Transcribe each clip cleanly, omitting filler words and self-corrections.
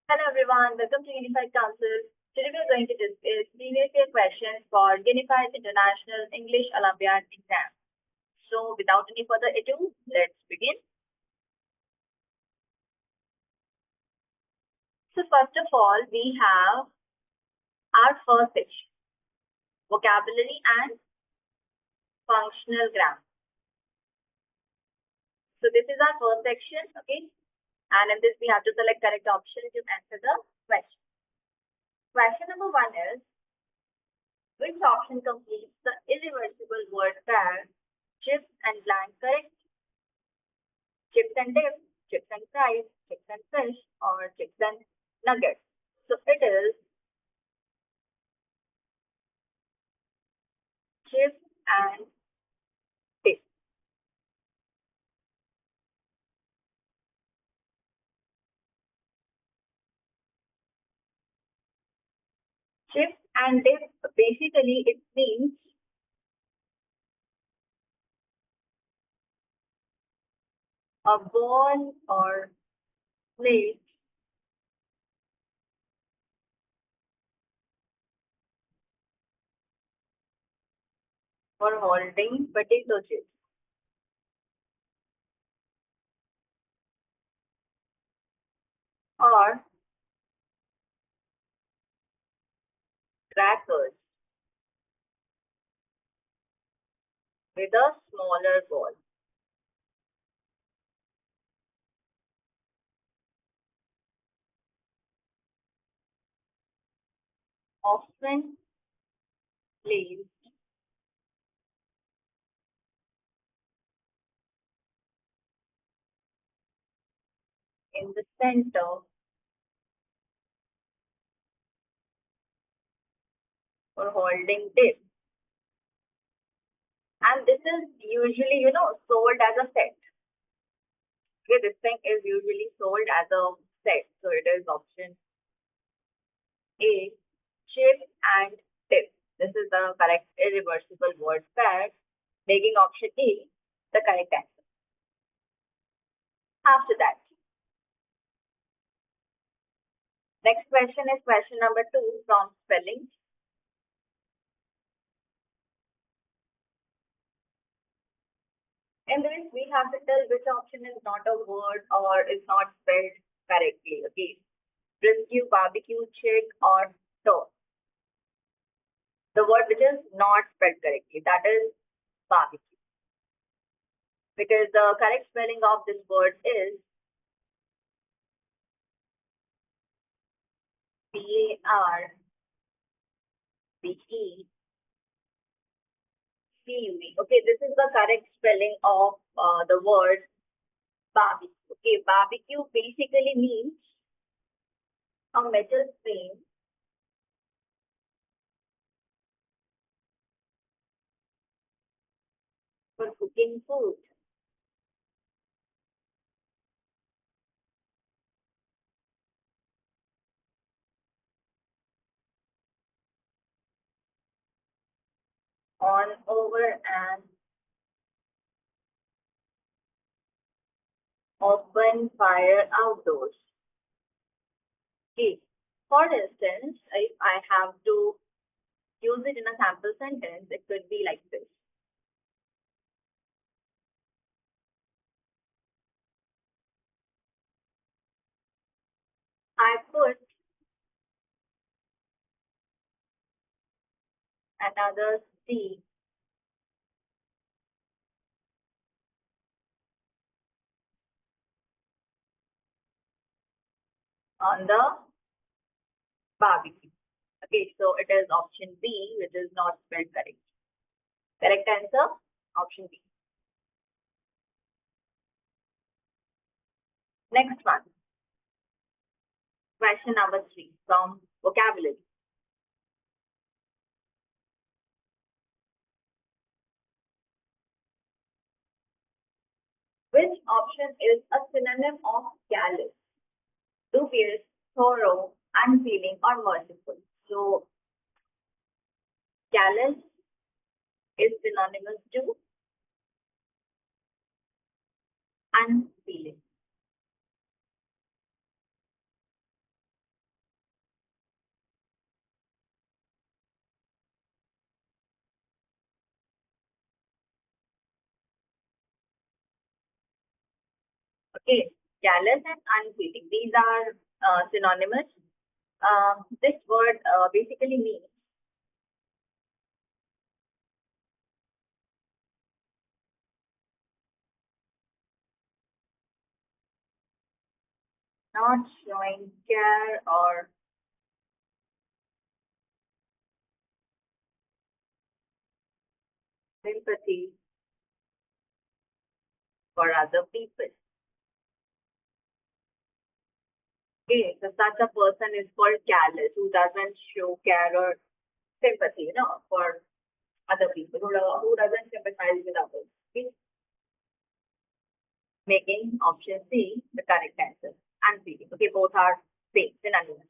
Hello everyone, welcome to Unified Council. Today we are going to discuss previous year questions for Unified International English Olympiad exam. So without any further ado, let's begin. So first of all, we have our first section, vocabulary and functional grammar. So this is our first section, okay? And in this we have to select correct option to answer the question. Question number 1 is, which option completes the irreversible word pair chips and blank correct? Chips and dip, chips and fries, chips and fish, or chips and nuggets. So it is chips and dip. Chips and dip, basically it means a ball or plate for holding potato chips or crackers with a smaller ball. Often placed in the center for holding dip. And this is usually, sold as a set. Okay, this thing is usually sold as a set. So it is option A, chip and tip. This is the correct irreversible word pair, making option A the correct answer. After that, next question is question number 2 from spelling. In this, we have to tell which option is not a word or is not spelled correctly. Okay, brisket, barbecue, chick, or toe. The word which is not spelled correctly, that is barbecue. Because the correct spelling of this word is BARBECUE. Okay, this is the correct spelling of the word barbecue. Okay, barbecue basically means a metal frame for cooking food. On, over, and open fire outdoors. Okay, for instance, if I have to use it in a sample sentence, it could be like this. I put another C on the barbecue. Okay, so it is option B, which is not spelled correct. Correct answer, option B. Next one, question number 3 from vocabulary. Which option is a synonym of callous? Dubious, thorough, unfeeling, or merciful. So, callous is synonymous to unfeeling. Okay, callous and unfitting. These are synonymous. This word basically means not showing care or sympathy for other people. Okay, so such a person is called callous, who doesn't show care or sympathy, for other people, who doesn't sympathize with others. Okay? Making option C the correct answer. Unfeeling. Okay, both are same, synonymous.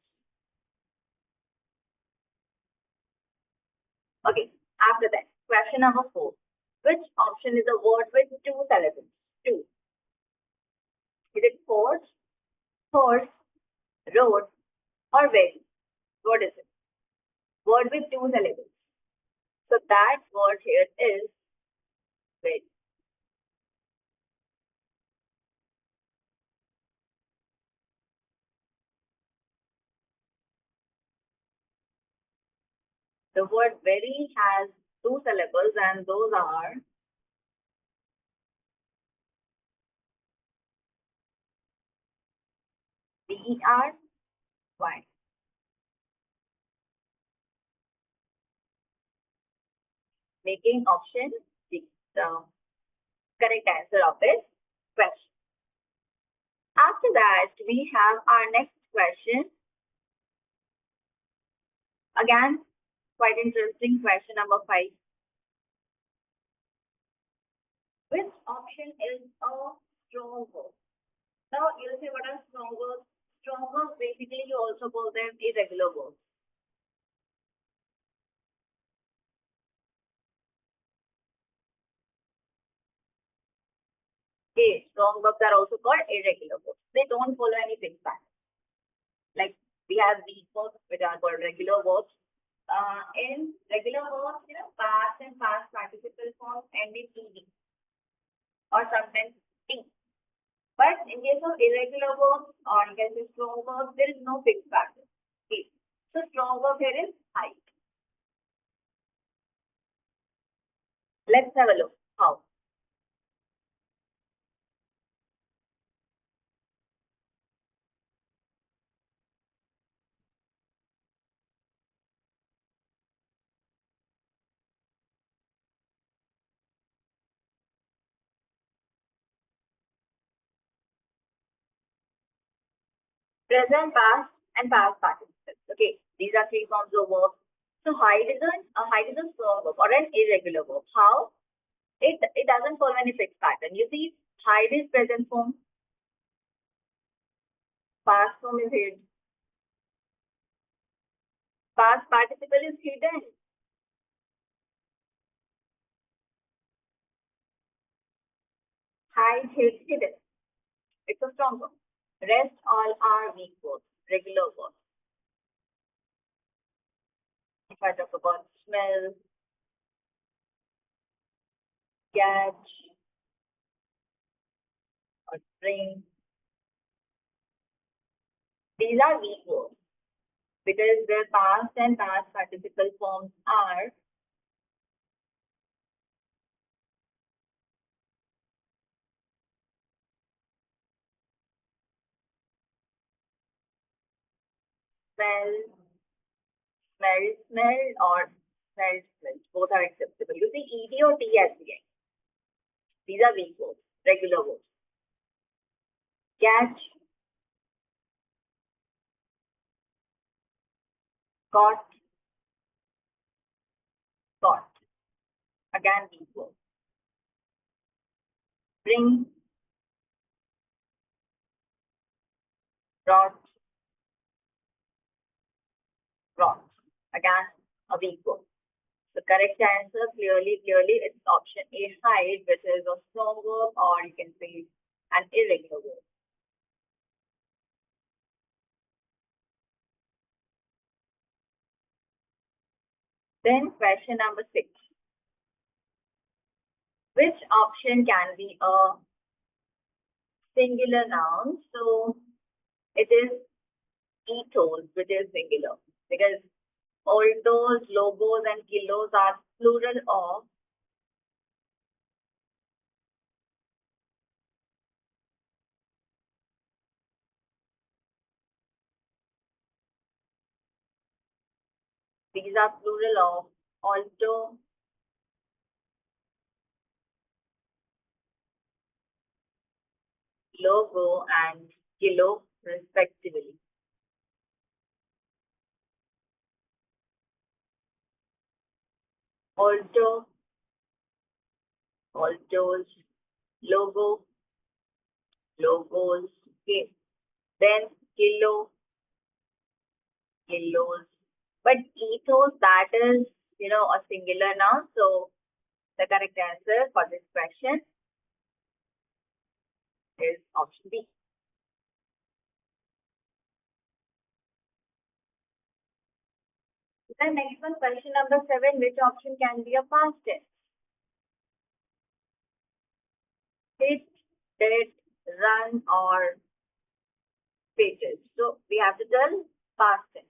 Okay, after that, question number 4. Which option is a word with two syllables? Two. Is it force, horse, road, or very? What is it? Word with two syllables. So that word here is very. The word very has two syllables, and those are V-E-R-Y. Making option C the correct answer of this question. After that, we have our next question. Again, quite interesting question number 5. Which option is a strong verb? Now, you'll say what are strong verbs? Strong verbs, basically, you also call them irregular verbs. Okay, strong verbs are also called irregular verbs. They don't follow any fixed pattern. Like we have weak verbs, which are called regular verbs. In regular verbs, past and past participle forms end in ed or sometimes t. But in case of irregular verbs or you can say strong verbs, there is no fixed pattern. Okay. So strong verb here is I. Let's have a look. How? Present, past, and past participles. Okay, these are three forms of verbs. So hide is a strong verb or an irregular verb. How? It doesn't follow any fixed pattern. You see, hide is present form, past form is hid, past participle is hidden, hide, hid, hidden. It's a strong verb. Rest all are weak verbs, regular verbs. If I talk about smell, catch, or drink, these are weak verbs because their past and past participle forms are smell, smell, or smell. Both are acceptable. You see, ed or t at the end. These are weak verbs, regular verbs. Catch, caught, caught. Again, weak verbs. Bring, brought, brought. Again, a weak verb. The correct answer clearly it's option A, hide, which is a strong verb, or you can say an irregular verb. Then question number 6. Which option can be a singular noun. So it is ethos, which is singular. Because altos, logos, and kilos are plural of these are plural of alto, logo, and kilo, respectively. Alto, altos, logo, logos, okay. Then kilo, kilos. But ethos, that is, a singular noun. So the correct answer for this question is option B. The next one, question number 7, which option can be a past tense? Hit, did, run, or pages. So we have to tell past tense.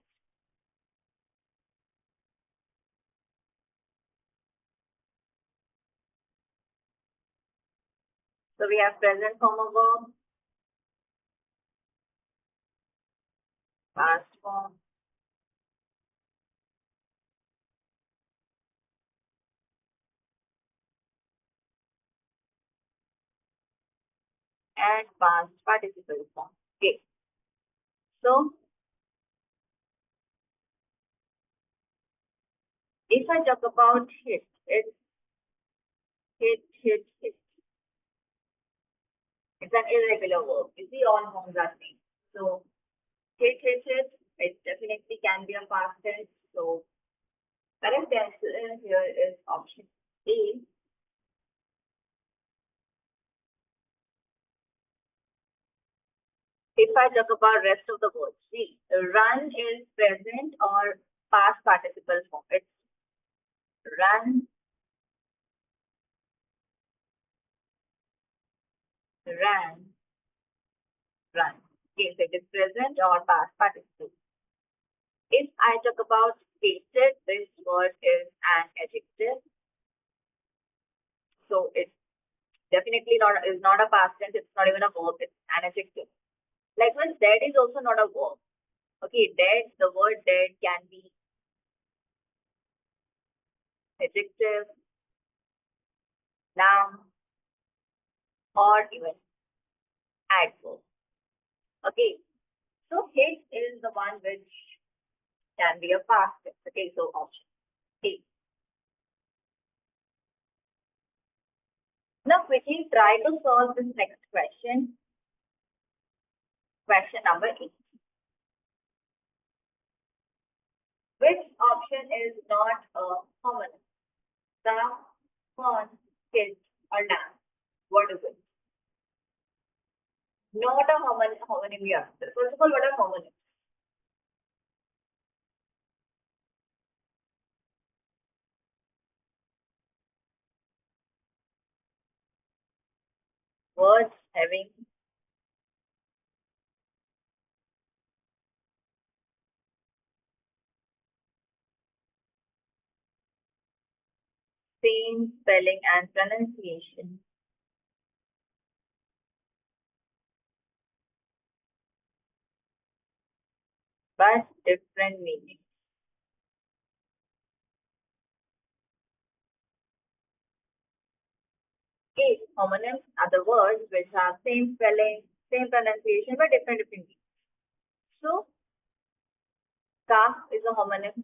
So we have present form of verb, past form, and past participle form. Okay. So if I talk about hit, it's hit. It's an irregular verb. You see, all forms are same. So hit. It definitely can be a past tense. So correct answer here is option A. If I talk about rest of the words, see, run is present or past participle form. It's run, ran, run. Okay, so it is present or past participle. If I talk about tasted, this word is an adjective. So it's definitely not is not a past tense. It's not even a verb. It's an adjective. Likewise, dead is also not a verb. Okay, dead. The word dead can be adjective, noun, or even adverb. Okay, so hit is the one which can be a past tense. Okay, so option A. Now quickly try to solve this next question. Question number 8. Which option is not a common? The, con, kid, or nan? What is it? Not a homonym we answer. First of all, what are homonyms? Words having same spelling and pronunciation, but different meaning. Okay, homonyms are the words which have same spelling, same pronunciation, but different meaning. So, calf is a homonym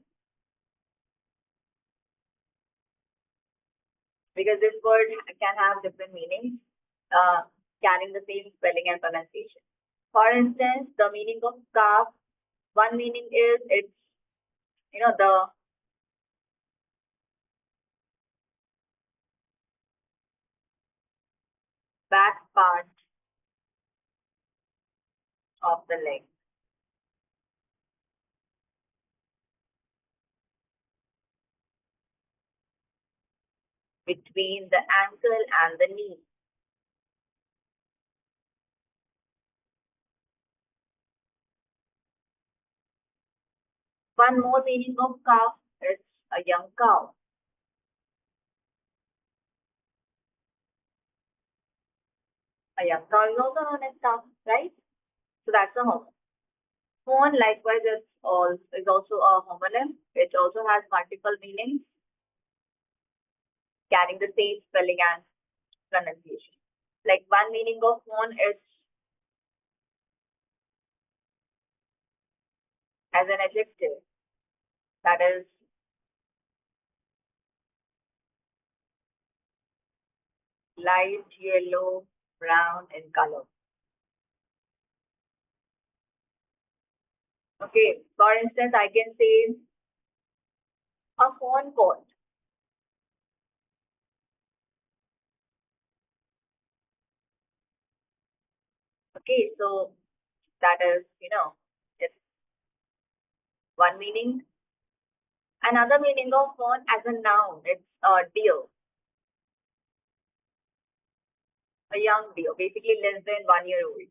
because this word can have different meanings, carrying the same spelling and pronunciation. For instance, the meaning of calf, one meaning is it's the back part of the leg between the ankle and the knee. One more meaning of calf is a young cow. A young cow is also known as calf, right? So that's a homonym. Phone likewise is also a homonym, which also has multiple meanings, carrying the same spelling and pronunciation. Like one meaning of phone is as an adjective, that is light yellow, brown in color. Okay, for instance, I can say a phone call. Okay, so that is, it's one meaning. Another meaning of phone as a noun, it's a deer, a young deer, basically less than 1 year old.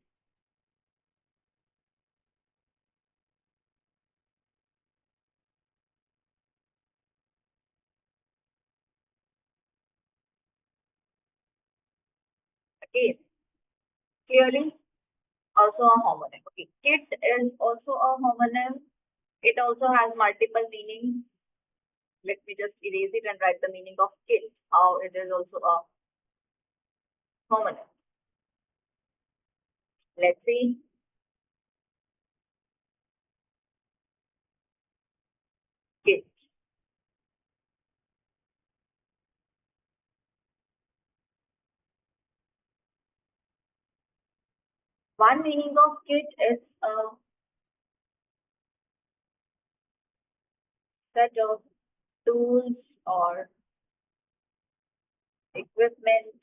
Okay, clearly also a homonym. Okay, kit is also a homonym. It also has multiple meanings. Let me just erase it and write the meaning of kit. How it is also a homonym. Let's see. Kit. One meaning of kit is a set of tools or equipment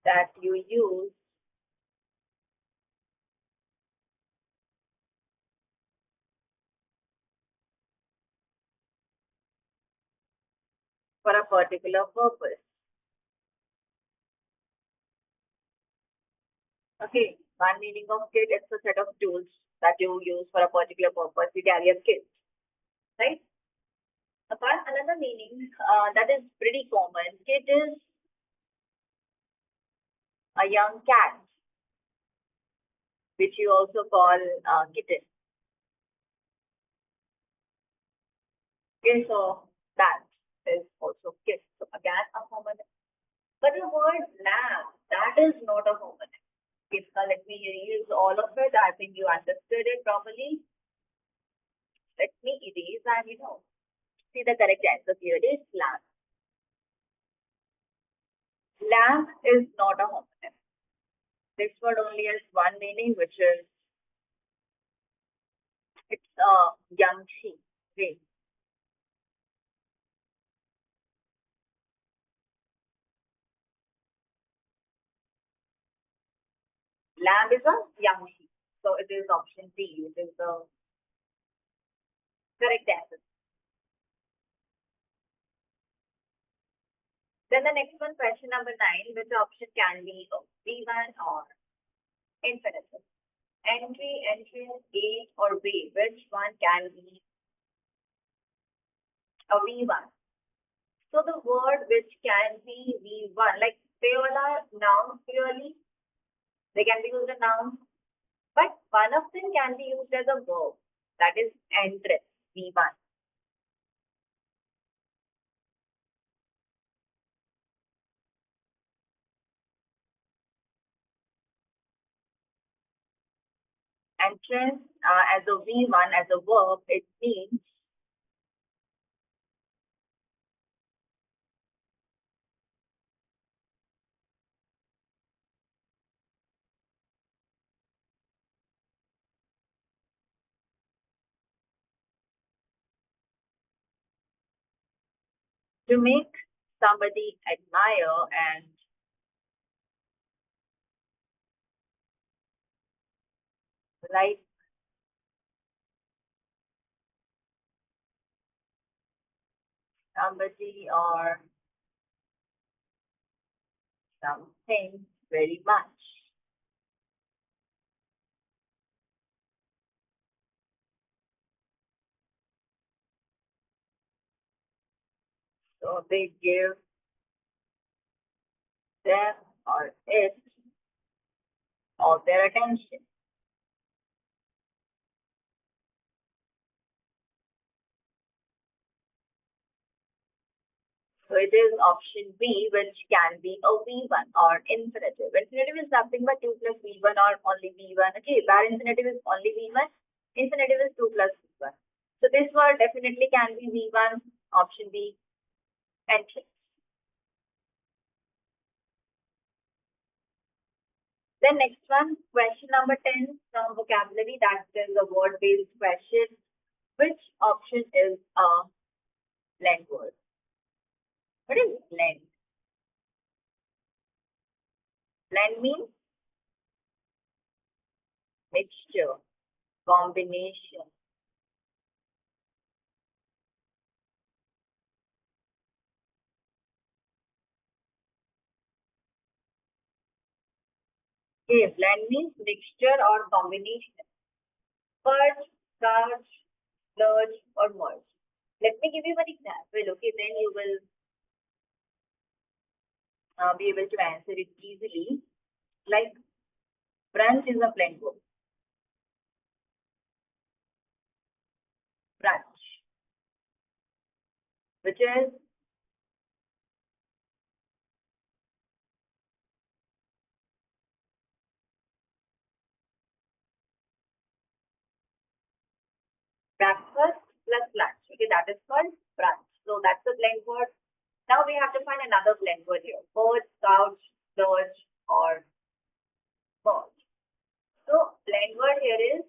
that you use for a particular purpose. Okay, one meaning of kit is a set of tools that you use for a particular purpose. You carry a kit, right? Apart another meaning that is pretty common, kit is a young cat, which you also call kitten. Okay, so that is also kit. So again, a homonym. But the word lamb, that is not a homonym. Okay, so let me erase all of it. I think you understood it properly. Let me erase and see the correct answer here. It is lamb. Lamb is not a homonym. This word only has one meaning, which is it's a young sheep. Okay. Lamb is a young sheep. So it is option D. It is the correct answer. Then the next one, question number 9, which option can be a V1 or infinitive? Entry, entrance, gate, or way? Which one can be a V1? So the word which can be V1, like they all are nouns purely, they can be used as nouns, but one of them can be used as a verb, that is entrance, V1. Entrance as a V1, as a verb, it means to make somebody admire and like somebody or something very much. So they give them or it all their attention. So it is option B, which can be a V1 or infinitive. Infinitive is nothing but 2 plus V1 or only V1. Okay, where infinitive is only V1, infinitive is 2 plus V1. So this word definitely can be V1, option B, entrance. Then next one, question number 10 from vocabulary, that is a word-based question. Which option is a blend word? What is blend? Blend means mixture, combination. Okay, blend means mixture or combination. Purge, starch, splurge, or merge. Let me give you one example, okay? Then you will be able to answer it easily. Like, brunch is a blend word. Brunch, which is breakfast plus lunch. Okay, that is called brunch. So that's the blend word. Now we have to find another blend word here. Purge, couch, splurge, or merge. So blend word here is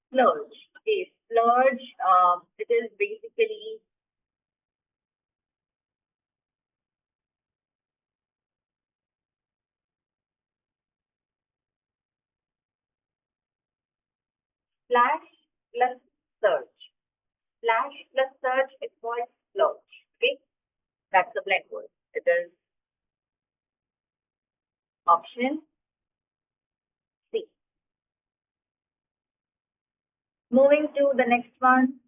splurge. Okay, splurge, it is basically splash plus surge. Splash plus surge is called splurge. Okay, that's the blend word. It is option C. Moving to the next one,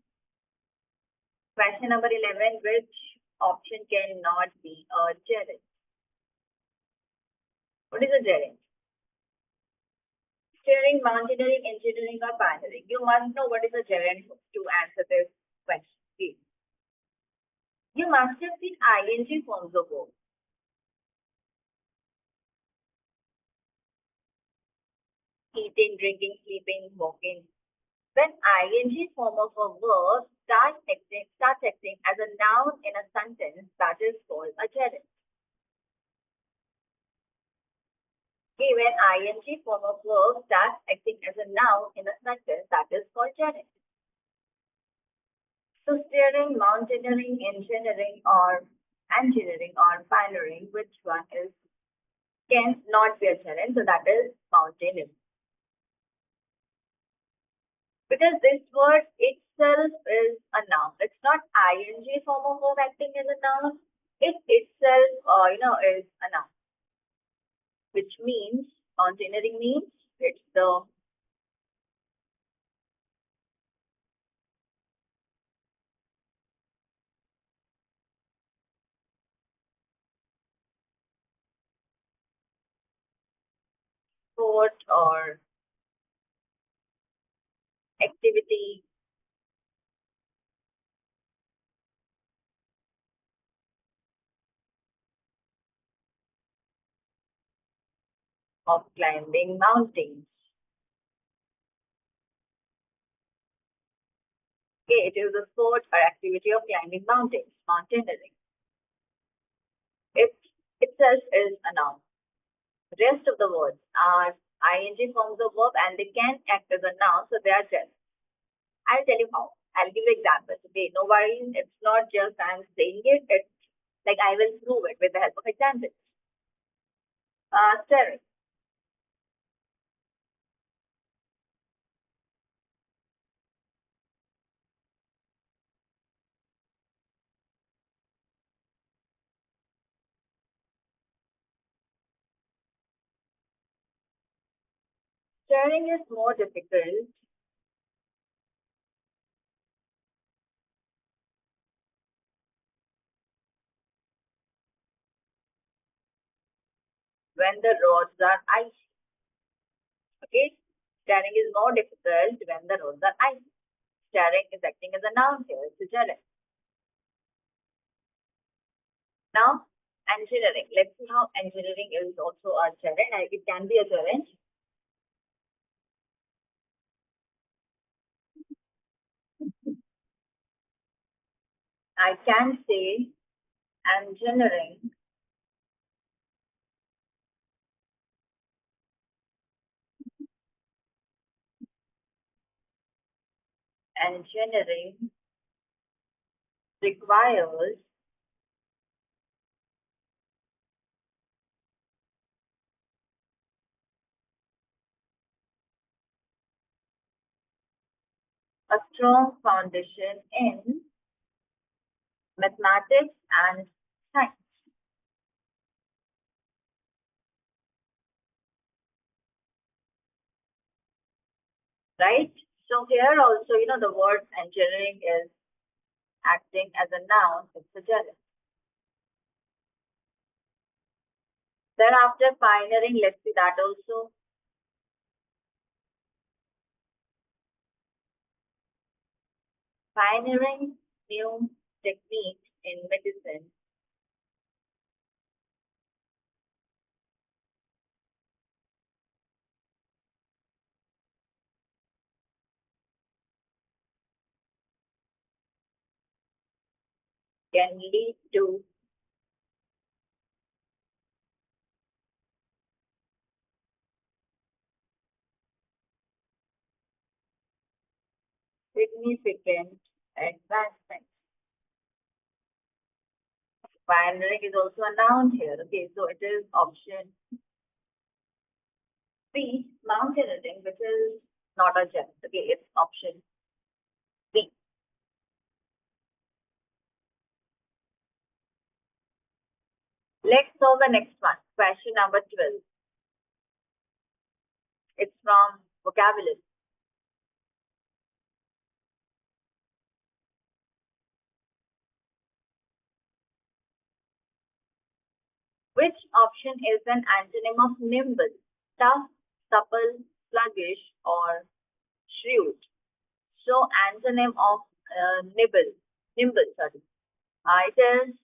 question number 11, which option cannot be a gerund? What is a gerund? Steering, mountaineering, engineering, or pioneering. You must know what is a gerund to answer this question. Okay. You must have seen ing forms of verb. Eating, drinking, sleeping, walking. When ing form of a verb starts acting as a noun in a sentence, that is called a gerund. Okay, when ing form of verb starts acting as a noun in a sentence, that is called gerund. So steering, mountaineering, engineering, or pioneering, which one is can not be a gerund? So that is mountaineering. Because this word itself is a noun. It's not ing form of verb acting as a noun. It itself, is a noun, which means mountaineering means it's the sport or activity of climbing mountains. Okay, it is a sport or activity of climbing mountains, mountaineering. It itself is a noun. The rest of the words are ing forms of verb and they can act as a noun, so they are just. I'll tell you how. I'll give you examples. Okay, no worries. It's not just I'm saying it. It's like I will prove it with the help of examples. Staring. Staring is more difficult when the roads are icy. Okay? Staring is more difficult when the roads are icy. Staring is acting as a noun here. It's a gerund. Now, engineering. Let's see how engineering is also a gerund. It can be a gerund. I can say engineering engineering requires a strong foundation in mathematics and science, right? So here also, the word engineering is acting as a noun. It's a gerund. Then after pioneering, let's see that also. Pioneering new techniques in medicine can lead to significant advancements. Pioneering is also a noun here. Okay, so it is option B, mountaineering, which is not a gem. Okay, it's option B. Let's solve the next one. Question number 12. It's from vocabulary. Which option is an antonym of nimble? Tough, supple, sluggish, or shrewd? So antonym of nimble, sorry. It is,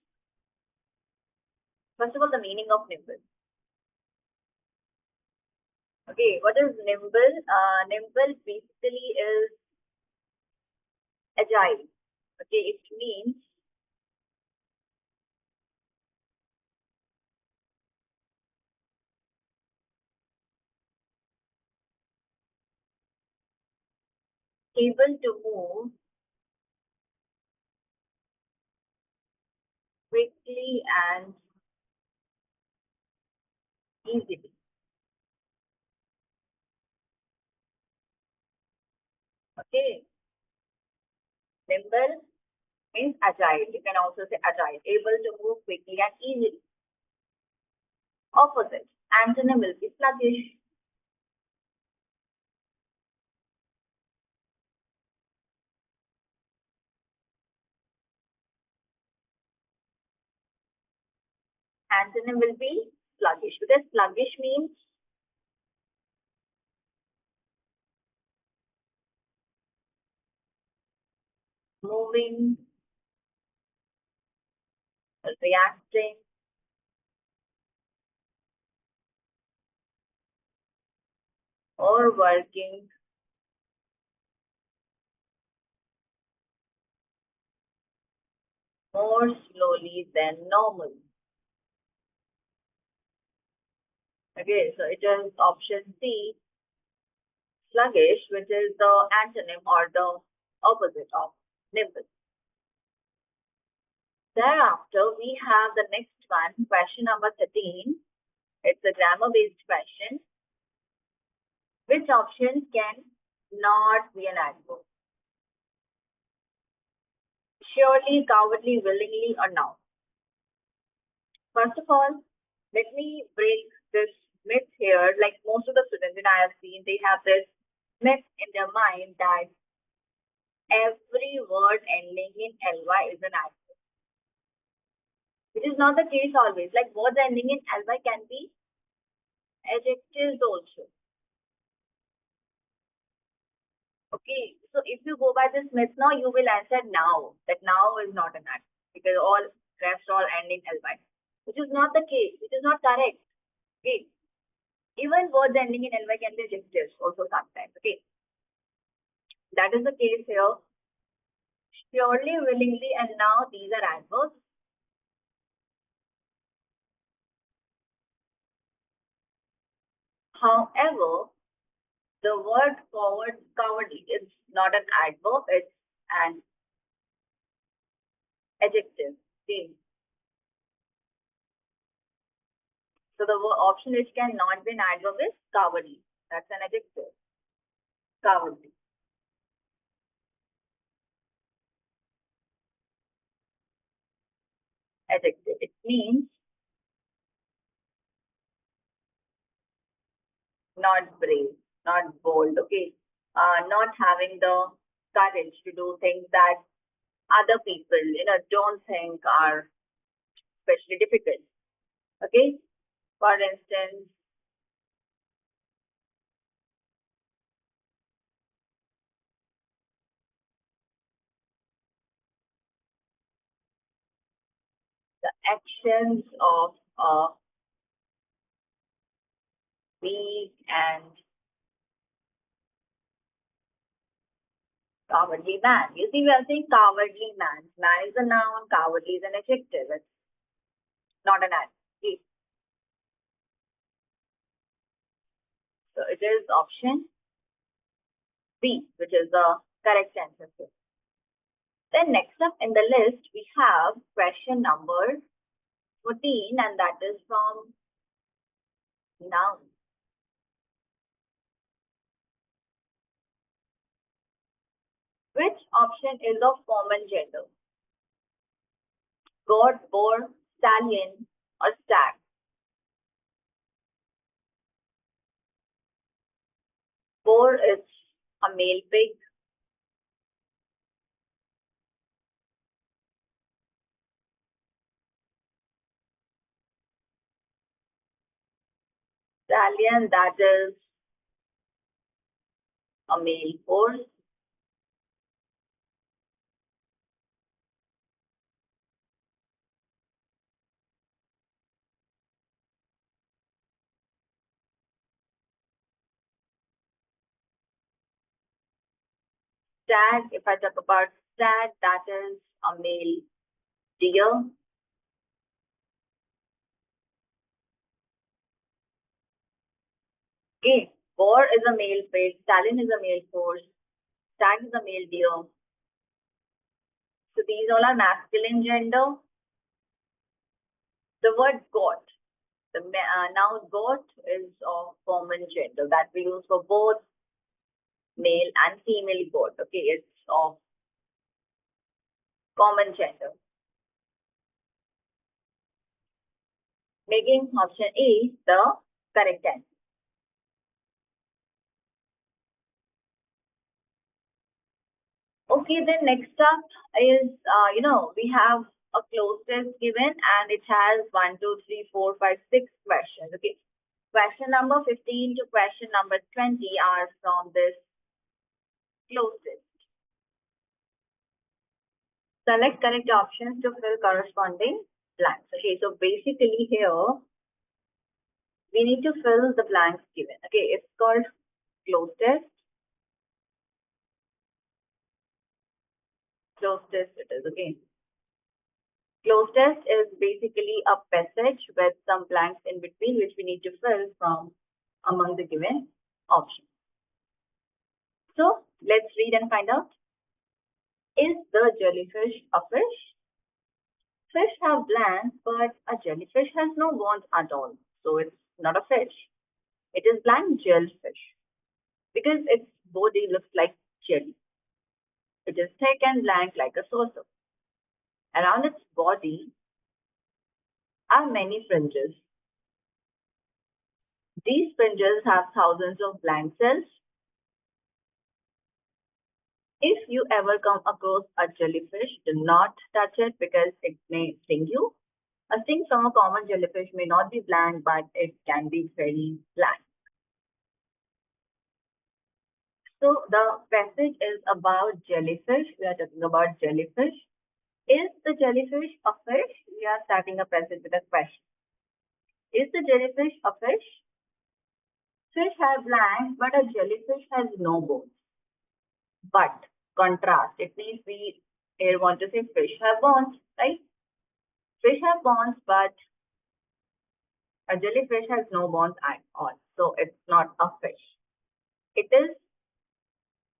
first of all, the meaning of nimble. Okay, what is nimble? Nimble basically is agile. Okay, it means able to move quickly and easily. Okay, nimble means agile. You can also say agile, able to move quickly and easily. Opposite, antonym will be sluggish. Antonym will be sluggish because sluggish means moving, reacting, or working more slowly than normal. Okay, so it is option C, sluggish, which is the antonym or the opposite of nimble. Thereafter, we have the next one, question number 13. It's a grammar-based question. Which option can not be an adverb? Surely, cowardly, willingly, or not? First of all, let me break this myth here, like most of the students that I have seen, they have this myth in their mind that every word ending in ly is an adverb, which is not the case always. Like words ending in ly can be adjectives also. Okay, so if you go by this myth now, you will answer now, that now is not an adverb because all rest all end in ly, which is not the case, which is not correct. Okay, even words ending in ly can be adjectives also sometimes. Okay, that is the case here. Surely, willingly, and now these are adverbs. However, the word cowardly is not an adverb, it's an adjective. Okay. So the option which cannot be an adverb is cowardly. That's an adjective. Cowardly. Adjective. It means not brave, not bold, okay? Not having the courage to do things that other people, don't think are especially difficult. Okay? For instance, the actions of a weak and cowardly man. You see, we are saying cowardly man. Man is a noun, cowardly is an adjective. It's not an adjective. So it is option B, which is the correct answer here. Then next up in the list, we have question number 14, and that is from noun. Which option is of common gender? Goat, boar, stallion, or stag? Boar is a male pig. Stallion, that is a male horse. Stag, if I talk about stag, that is a male deer. Okay, boar is a male pig, stallion is a male horse, stag is a male deer. So these all are masculine gender. The word goat, the noun goat is of common gender that we use for both male and female goat. Okay, it's of common gender, making option A the correct answer. Okay, then next up is, we have a closed test given and it has 1, 2, 3, 4, 5, 6 questions. Okay, question number 15 to question number 20 are from this closed test. Select correct options to fill corresponding blanks. Okay, so basically here we need to fill the blanks given. Okay, it's called closed test. Closed test it is. Okay. Closed test is basically a passage with some blanks in between which we need to fill from among the given options. So let's read and find out. Is the jellyfish a fish? Fish have blanks, but a jellyfish has no bones at all. So it's not a fish. It is blank jellyfish because its body looks like jelly. It is thick and blank like a saucer. Around its body are many fringes. These fringes have thousands of blank cells. If you ever come across a jellyfish, do not touch it because it may sting you. A sting from a common jellyfish may not be blank, but it can be very blank. So the passage is about jellyfish. We are talking about jellyfish. Is the jellyfish a fish? We are starting a passage with a question. Is the jellyfish a fish? Fish have blanks, but a jellyfish has no bones. But contrast, it means we here want to say fish have bones, right? Fish have bones, but a jellyfish has no bones at all. So it's not a fish. It is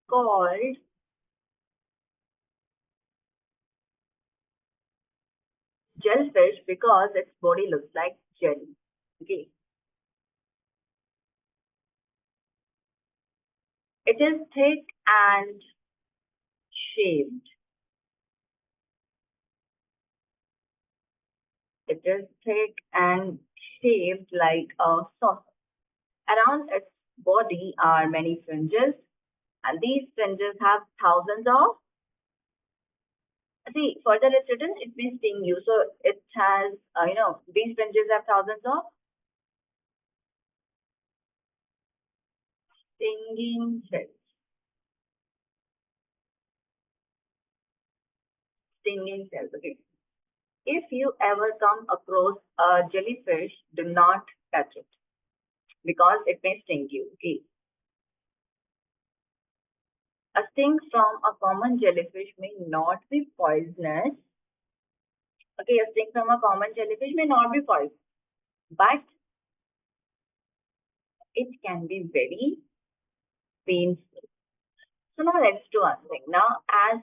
called jellyfish because its body looks like jelly. Okay. It is thick and shaped. It is thick and shaped like a saucer. Around its body are many fringes, and these fringes have thousands of. See, further it's written, it may sting you. So it has, these fringes have thousands of stinging cells. Stinging cells. Okay. If you ever come across a jellyfish, do not touch it because it may sting you. Okay. A sting from a common jellyfish may not be poisonous. Okay, a sting from a common jellyfish may not be poisonous, but it can be very painful. So now let's do one thing. Now, as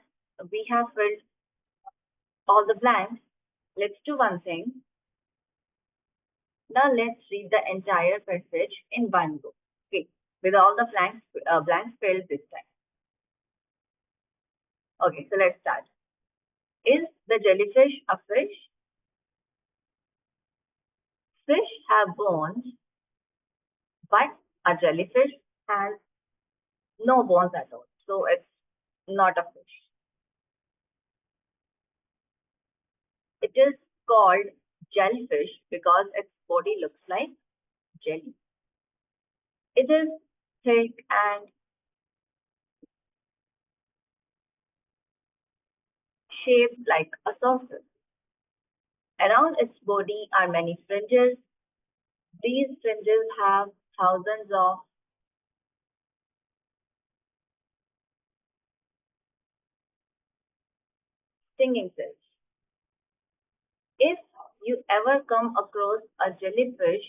we have filled all the blanks, let's do one thing. Now let's read the entire passage in one go. Okay, with all the blanks filled this time. Okay, so let's start. Is the jellyfish a fish? Fish have bones, but a jellyfish has no bones at all. So it's not a fish. It is called jellyfish because its body looks like jelly. It is thick and shaped like a saucer. Around its body are many fringes. These fringes have thousands of stinging cells. If you ever come across a jellyfish,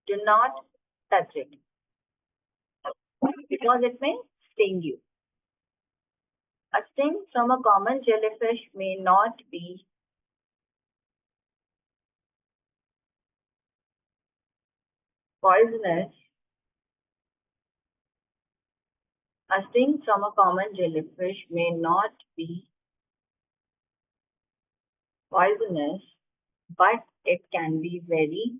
do not touch it because it may sting you. A sting from a common jellyfish may not be poisonous. A sting from a common jellyfish may not be poisonous, but it can be very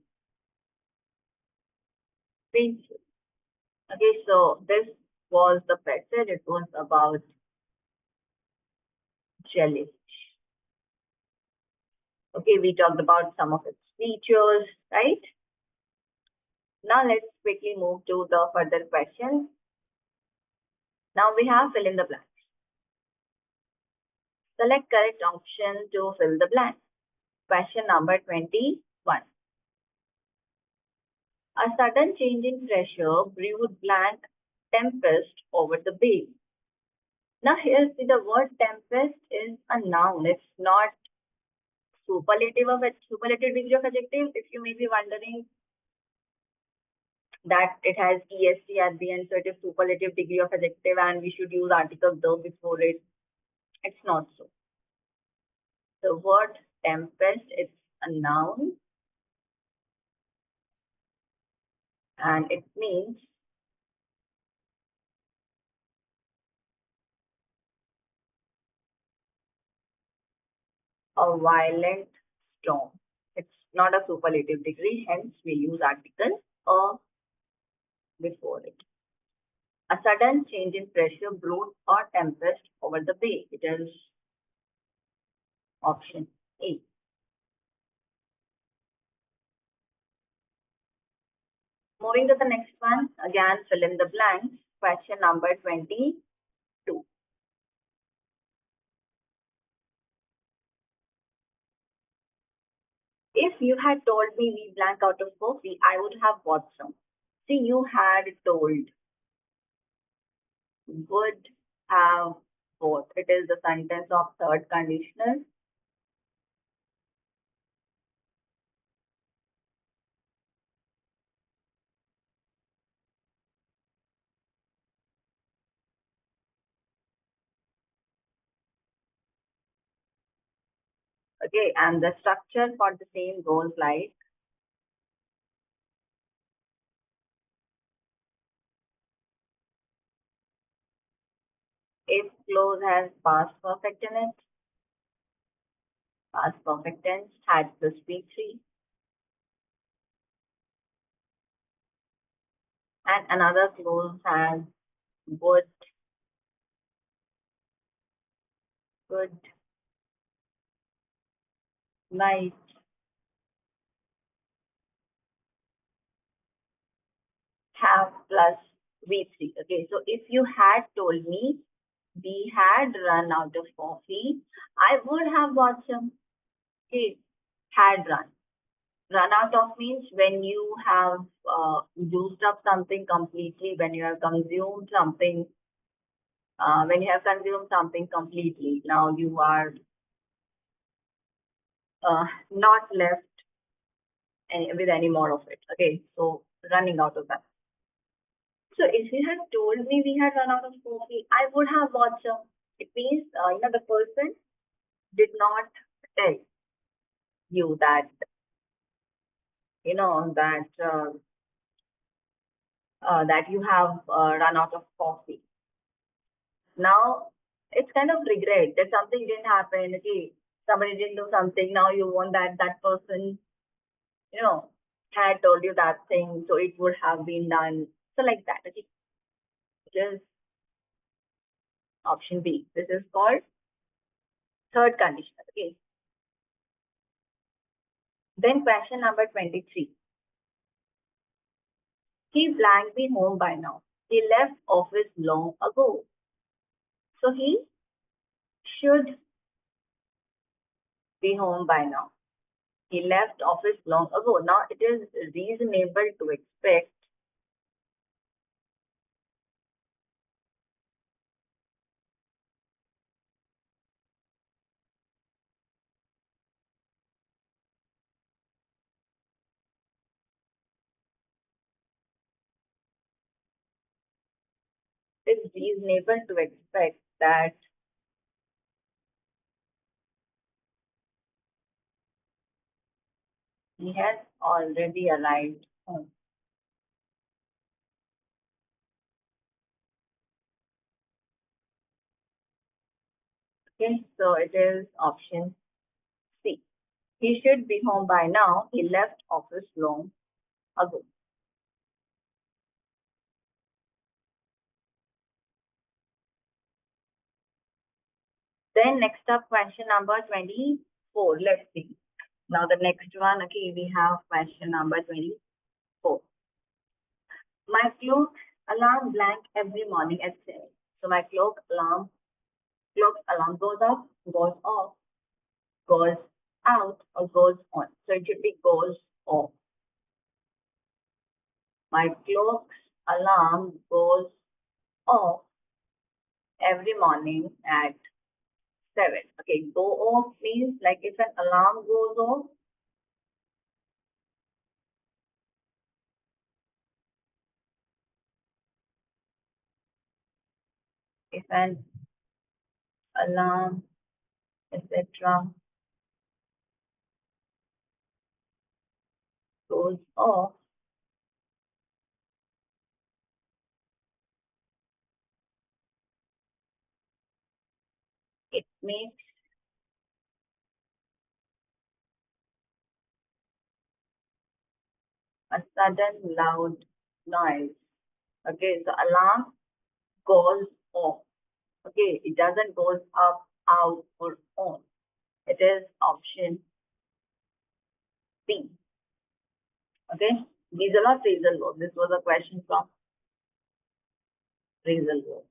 painful. Okay, so this was the passage. It was about jellyfish. Okay, we talked about some of its features, right? Now let's quickly move to the further questions. Now we have fill in the blanks. Select correct option to fill the blank. Question number 21. A sudden change in pressure brewed blank tempest over the bay. Now here see the word tempest is a noun. It's not superlative degree of adjective. If you may be wondering that it has est at the end, so it is superlative degree of adjective and we should use article the before it. It's not so. The word tempest is a noun and it means a violent storm. It's not a superlative degree, hence we use article or before it. A sudden change in pressure, brute, or tempest over the bay. It is option A. Moving to the next one, again fill in the blanks. Question number 22. If you had told me we blank out of coffee, I would have bought some. See, you had told, would have bought. It is the sentence of third conditional. Okay, and the structure for the same goes like if clause has past perfect in it, past perfect tense, had plus P3, and another clause has would, could, might, have plus V3. Okay, so if you had told me we had run out of coffee, I would have bought some. Okay, had run. Run out of means when you have used up something completely, when you have consumed something, when you have consumed something completely. Now you are not left with any more of it. Okay, so running out of that. So if you had told me we had run out of coffee, I would have bought some. It means the person did not tell you that that you have run out of coffee. Now it's kind of regret that something didn't happen. Okay, somebody didn't do something. Now you want that person, you know, had told you that thing, so it would have been done. So like that. Okay, it is option B. This is called third condition. Okay. Then question number 23. He blanked be home by now. He left office long ago. So he should be home by now. He left office long ago. Now it is reasonable to expect it's reasonable to expect that he has already arrived home. Okay, so it is option C. He should be home by now. He left office long ago. Then next up, question number 24. Let's see. Now the next one, okay, we have question number 24. My clock alarm blank every morning at 7. So my clock alarm goes up, goes off, goes out, or goes on. So it should be goes off. My clock's alarm goes off every morning at 7. Okay, go off means like if an alarm goes off, if an alarm, etc., goes off, it makes a sudden loud noise. Okay, so alarm goes off. Okay, it doesn't goes up, out, or on. It is option B. Okay, these are not phrasal verbs. This was a question from phrasal verb.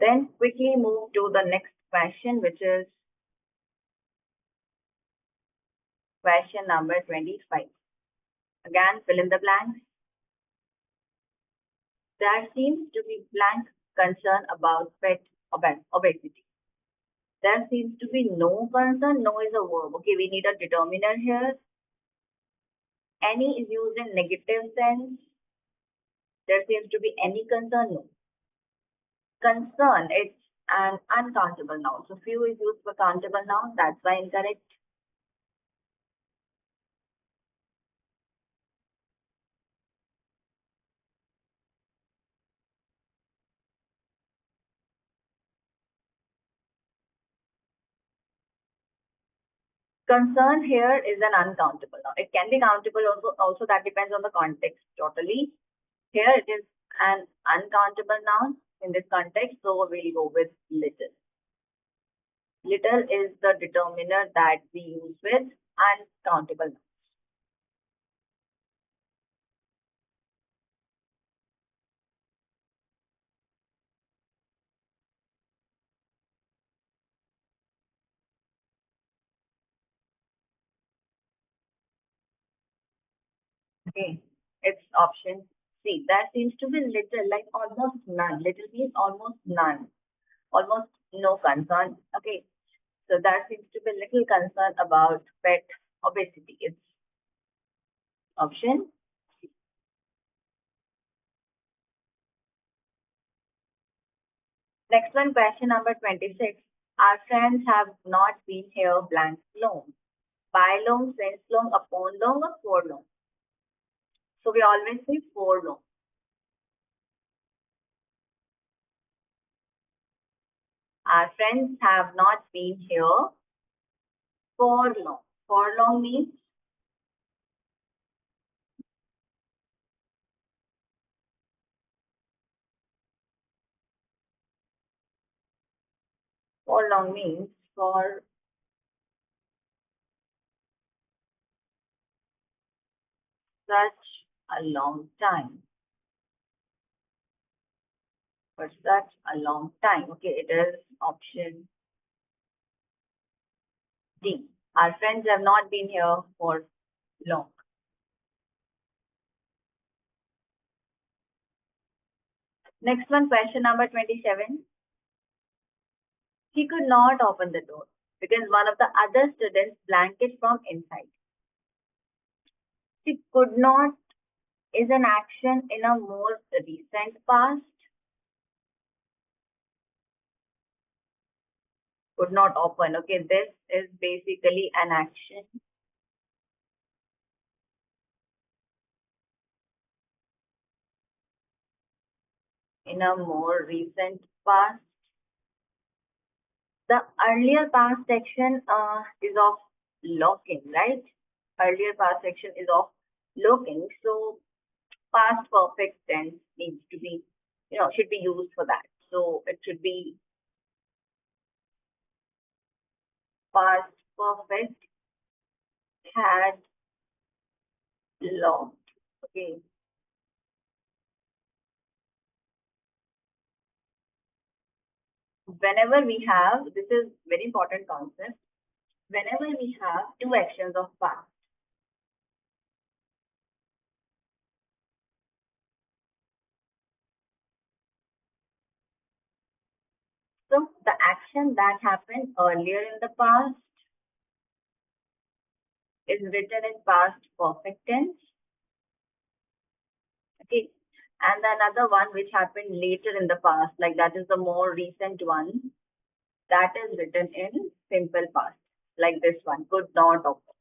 Then quickly move to the next question, which is question number 25. Again, fill in the blanks. There seems to be blank concern about pet obesity. There seems to be no concern. No is a verb. Okay, we need a determiner here. Any is used in negative sense. There seems to be any concern. No. Concern, it's an uncountable noun. So few is used for countable noun. That's why incorrect. Concern here is an uncountable noun. It can be countable also that depends on the context totally. Here it is an uncountable noun in this context, so we'll go with little. Little is the determiner that we use with uncountable nouns. Okay, it's option C. There seems to be little, like almost none. Little means almost none, almost no concern. Okay, so there seems to be little concern about pet obesity. It's option C. Next one, question number 26. Our friends have not been here blank long. By long, since long, upon long, or for long. So we always say for long. Our friends have not been here for long. For long means for long means for such a long time. For such a long time. Okay, it is option D. Our friends have not been here for long. Next one, question number 27. He could not open the door because one of the other students blanket from inside. He could not is an action in a more recent past. Could not open. Okay, this is basically an action in a more recent past. The earlier past action is of locking, right? Earlier past action is of locking. So past perfect tense needs to be, should be used for that. So it should be past perfect had locked. Okay. Whenever we have, this is very important concept. Whenever we have two actions of past, so the action that happened earlier in the past is written in past perfect tense. Okay. And another one which happened later in the past, like that is the more recent one, that is written in simple past, like this one, could not open.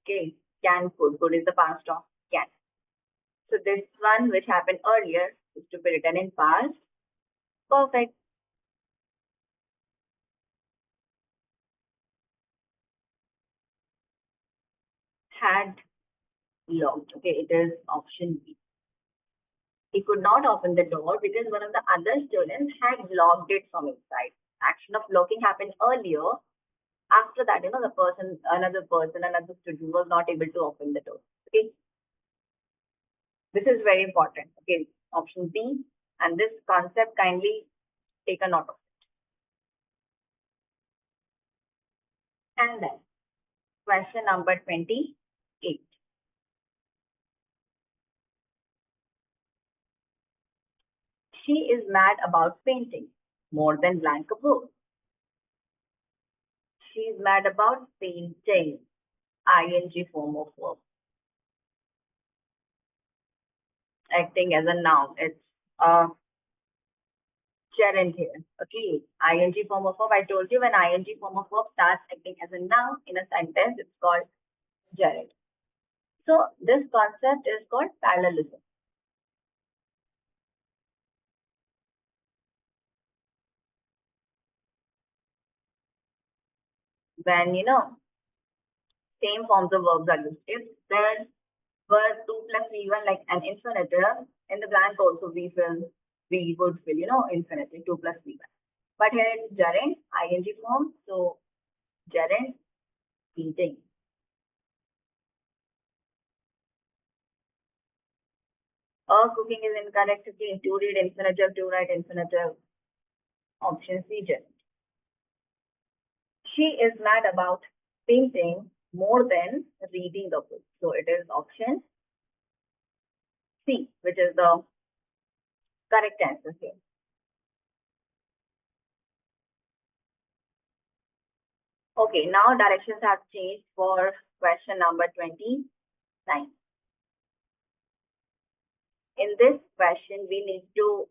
Okay. Can, could is the past of can. So this one which happened earlier is to be written in past perfect. had locked. Okay, it is option B. He could not open the door because one of the other students had locked it from inside. Action of locking happened earlier. After that, another student was not able to open the door. Okay, this is very important. Okay, option B, and this concept kindly take a note of. And then question number 28. She is mad about painting more than blank a book. She is mad about painting. Ing form of verb. Acting as a noun. It's a gerund here. Okay. Ing form of verb. I told you when ing form of verb starts acting as a noun in a sentence, it's called gerund. So this concept is called parallelism. When same forms of verbs are used. If there were two plus v1 like an infinitive, in the blank also we would fill infinitive 2 plus v1. But here it's gerund, ing form, so gerund, eating. Cooking is incorrect. Okay, to read infinitive, to write infinitive. Option C, gerund. She is mad about painting more than reading the book. So it is option C, which is the correct answer here. Okay, now directions have changed for question number 29. In this question, we need to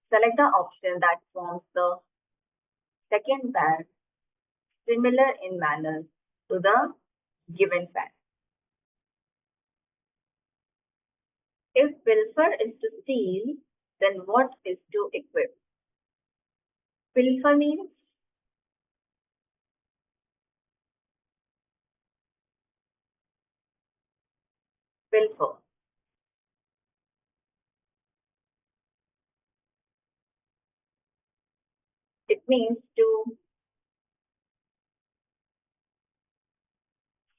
select the option that forms the second pair similar in manner to the given pair. If pilfer is to steal, then what is to equip? Pilfer means pilfer. It means to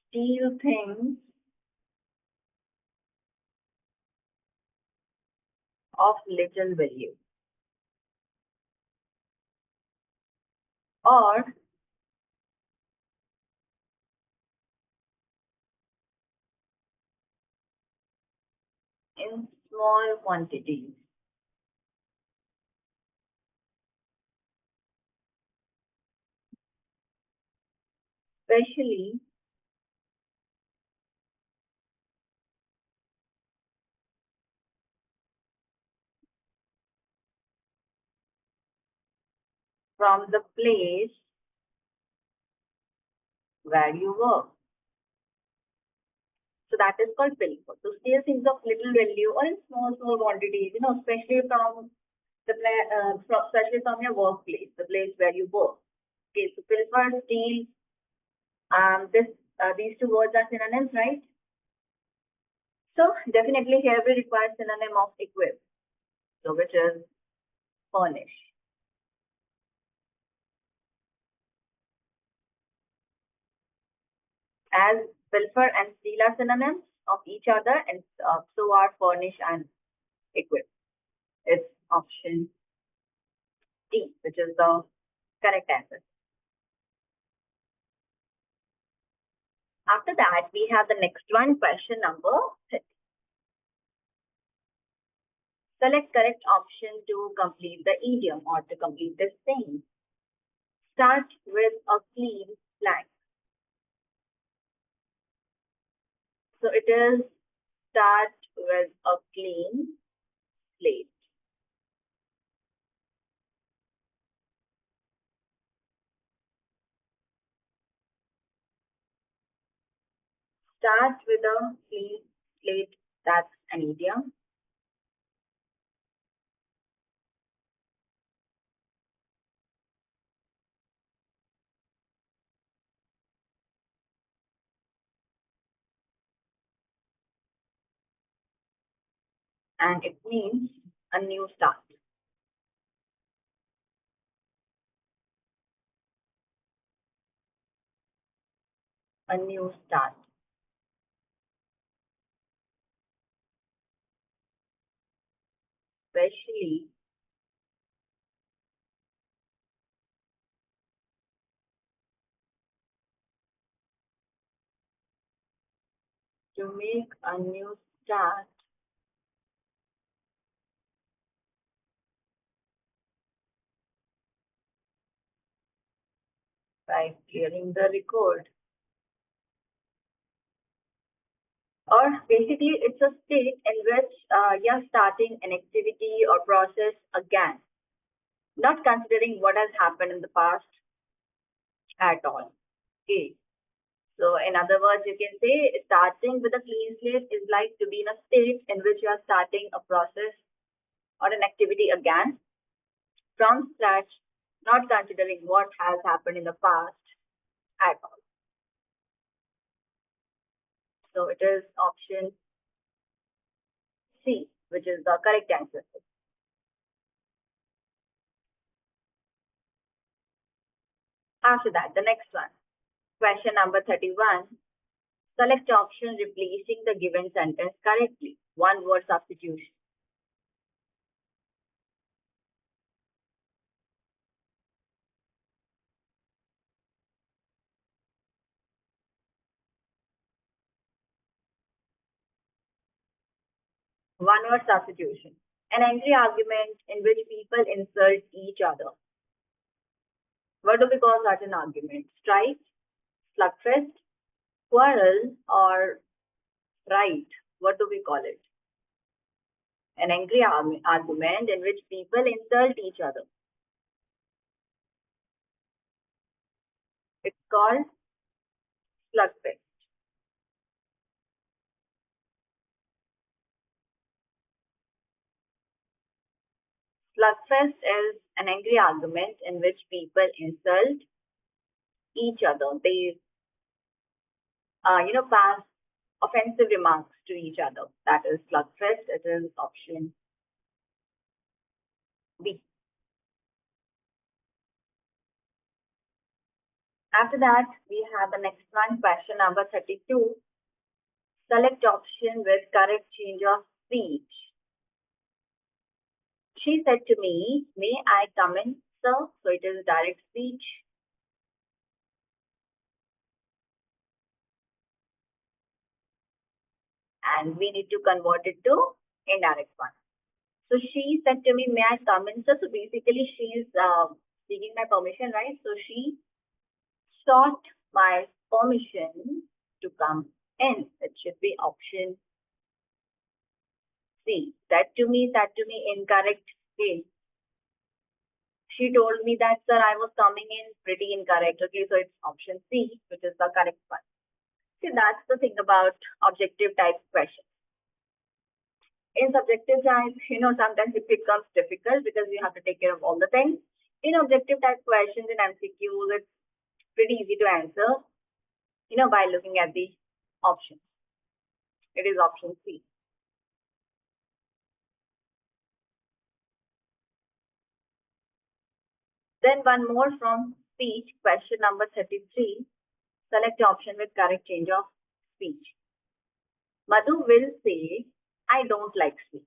steal things of little value or in small quantities. Especially from the place where you work. So that is called pilfer. To steal things of little value or in small quantities, especially from especially from your workplace, the place where you work. Okay, so pilfer, steal, this these two words are synonyms, right? So definitely here we require synonym of equip, so which is furnish. As pilfer and steal are synonyms of each other, and so are furnish and equip. It's option D, which is the correct answer. After that, we have the next one, question number 30. Select correct option to complete the idiom or to complete this thing. Start with a clean blank. So it is start with a clean slate. Start with a clean slate. That's an idiom. and it means a new start. A new start. Especially to make a new start by clearing the record. Or basically, it's a state in which you're starting an activity or process again, not considering what has happened in the past at all. Okay. So, in other words, you can say starting with a clean slate is like to be in a state in which you are starting a process or an activity again from scratch, not considering what has happened in the past at all. So, it is option C, which is the correct answer. After that, the next one, question number 31. Select option replacing the given sentence correctly. One word substitution. One word substitution. An angry argument in which people insult each other. What do we call such an argument? Strife, slugfest, quarrel, or right? What do we call it? An angry argument in which people insult each other. It's called slugfest. Slugfest is an angry argument in which people insult each other. They, pass offensive remarks to each other. That is slugfest. It is option B. After that, we have the next one, question number 32. Select option with correct change of speech. She said to me, may I come in, sir? So it is direct speech. And we need to convert it to indirect one. So she said to me, may I come in, sir? So basically she is seeking my permission, right? So she sought my permission to come in. It should be option C. That to me, incorrect case. She told me that, sir, I was coming in pretty incorrect. Okay, so it's option C, which is the correct one. See, that's the thing about objective type questions. In subjective type, sometimes it becomes difficult because you have to take care of all the things. In objective type questions in MCQs, it's pretty easy to answer, by looking at the options. It is option C. Then one more from speech, question number 33. Select option with correct change of speech. Madhu will say, I don't like speech.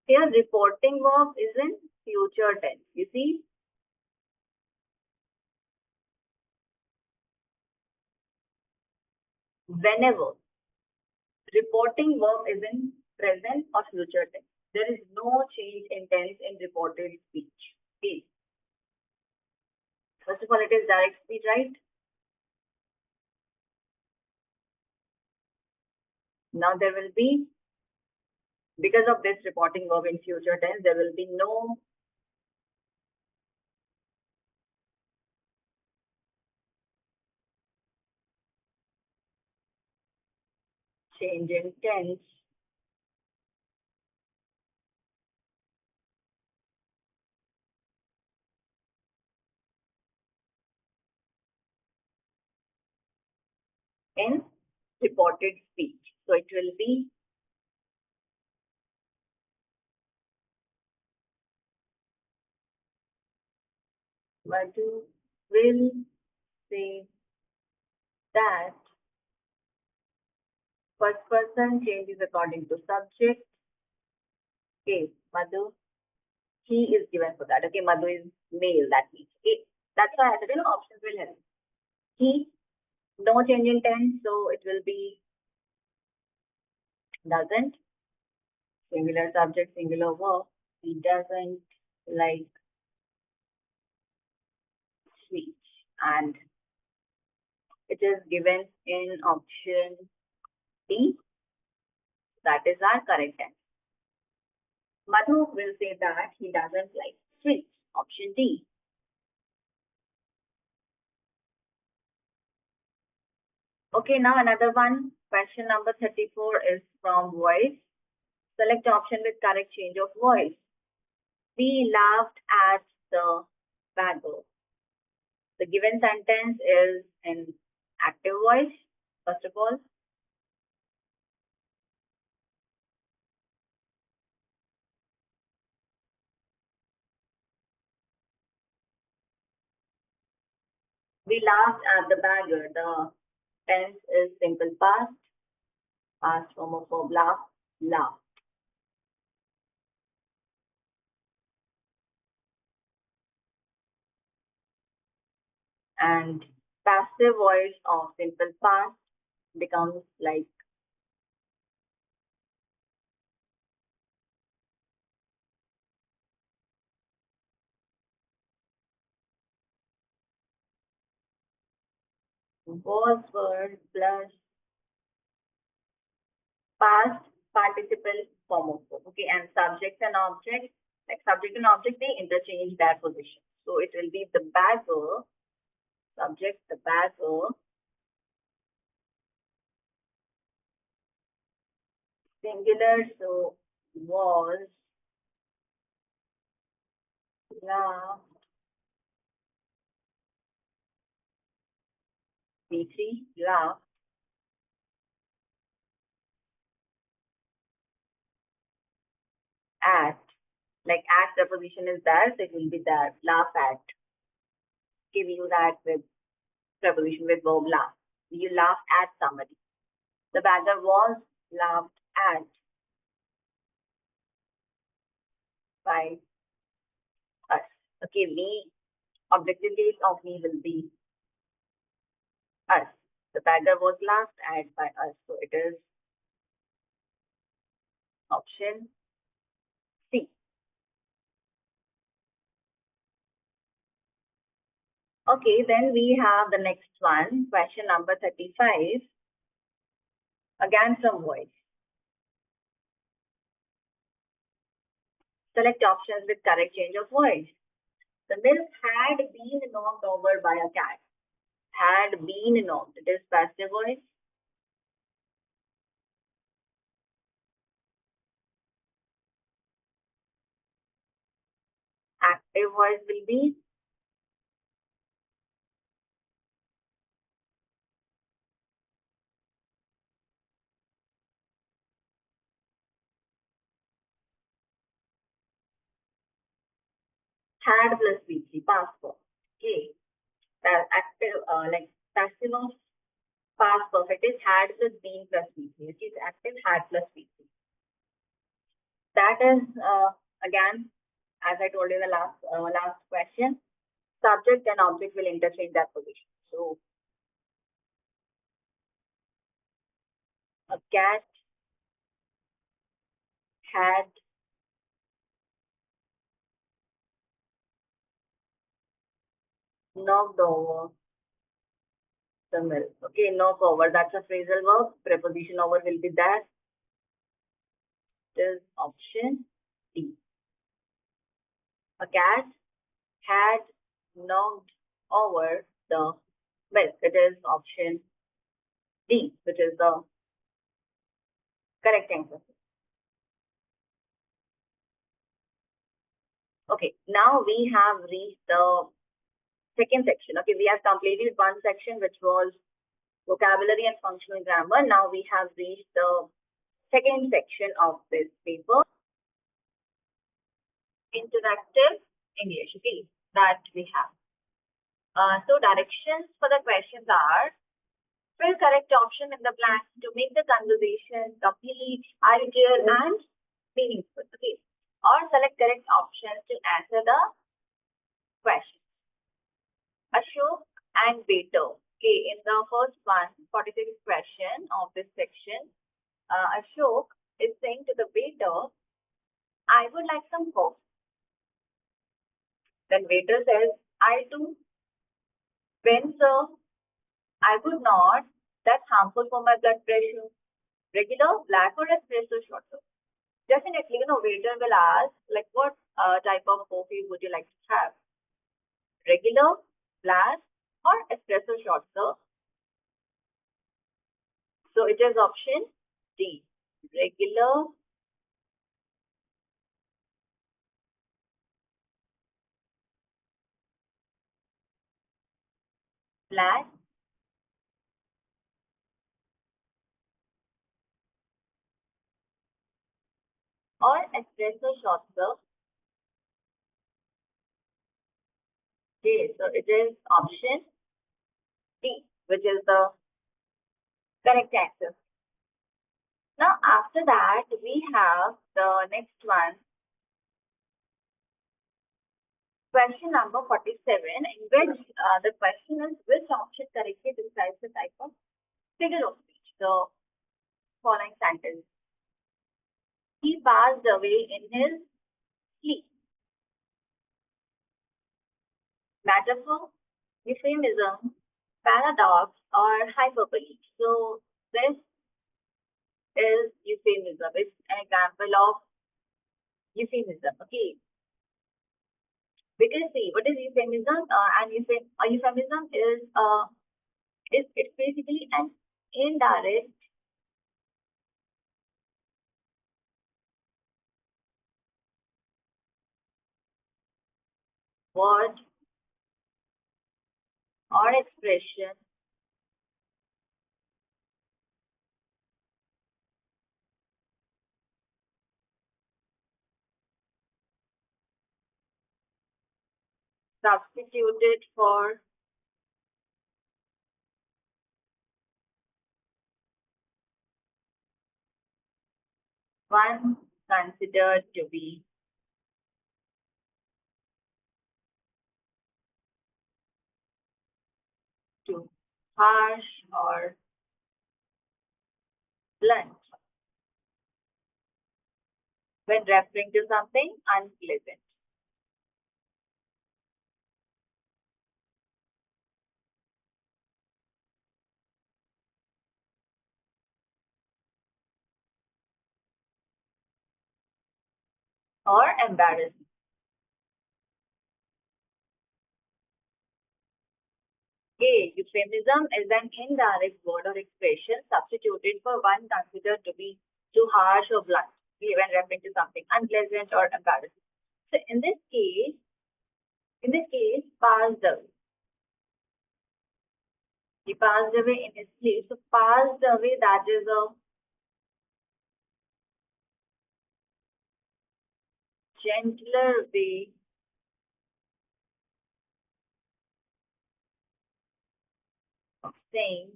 Here, reporting verb is in future tense. You see, whenever reporting verb is in present or future tense, there is no change in tense in reported speech. Okay. First of all, it is direct speech, right? Now there will be, because of this reporting verb in future tense, there will be no change in tense in reported speech. So it will be Madhu will say that first person changes according to subject. Okay, Madhu, he is given for that. Okay, Madhu is male, that means. Okay, that's why I said, options will help. He, no change in tense, so it will be doesn't. Singular subject, singular verb. He doesn't like sweets. And it is given in option D. That is our correct answer. Madhu will say that he doesn't like sweets. Option D. Okay, now another one. Question number 34 is from voice. Select option with correct change of voice. We laughed at the bagel. The given sentence is in active voice, first of all. We laughed at the bagger. The tense is simple past. Past form of verb laugh, laugh. And passive voice of simple past becomes like was word plus past participle form of verb. Okay, and subject and object, like subject and object, they interchange their position. So it will be the bagger, subject, the bagger, singular, so was, laugh, B3, laugh, at. Like at preposition is there, so it will be there. Laugh at. Give you that with preposition with verb laugh. You laugh at somebody. The bagger was laughed at by us. Okay, we, objective case of we will be us. The bagger was laughed at by us. So it is option C. Okay, then we have the next one, question number 35. Again from voice. Select options with correct change of voice. The milk had been knocked over by a cat. Had been knocked. It is passive voice. Active voice will be had plus VC, past form. Okay. That active, like passive of past perfect is had plus been plus VC, which is active had plus VC. That is, again, as I told you in the last question, subject and object will interchange that position. So a cat had knocked over the milk. Okay, knock over, that's a phrasal verb. Preposition over will be that. It is option D. A cat had knocked over the milk. It is option D, which is the correct answer. Okay, now we have reached the second section. Okay, we have completed one section which was vocabulary and functional grammar. Now we have reached the second section of this paper, interactive English. Okay, that we have. So directions for the questions are: fill correct option in the blanks to make the conversation complete, ideal, and meaningful. Okay. Or select correct options to answer the question. Ashok and waiter. Okay, in the first one, 46th question of this section, Ashok is saying to the waiter, I would like some coke. Then waiter says, I do. When, sir? I would not. That's harmful for my blood pressure. Regular, black, or espresso shot, sir? Definitely, waiter will ask, like, what type of coffee would you like to have? Regular, black, or espresso shot, sir? So it is option D. Regular, black, or espresso shot, sir? Okay, so it is option D, which is the correct answer. Now, after that, we have the next one, question number 47, in which the question is which option correctly describes the type of figure of speech. The following sentence: he passed away in his sleep. Metaphor, euphemism, paradox, or hyperbole. So this is euphemism. It's an example of euphemism. Okay. Because see, what is euphemism? A euphemism is it's basically an indirect word or expression substituted for one considered to be too harsh or blunt when referring to something unpleasant. Or embarrassing. A. Euphemism is an indirect word or expression substituted for one considered to be too harsh or blunt when referring to something unpleasant or embarrassing. So in this case, passed away. He passed away in his sleep. So passed away, that is a gentler way of saying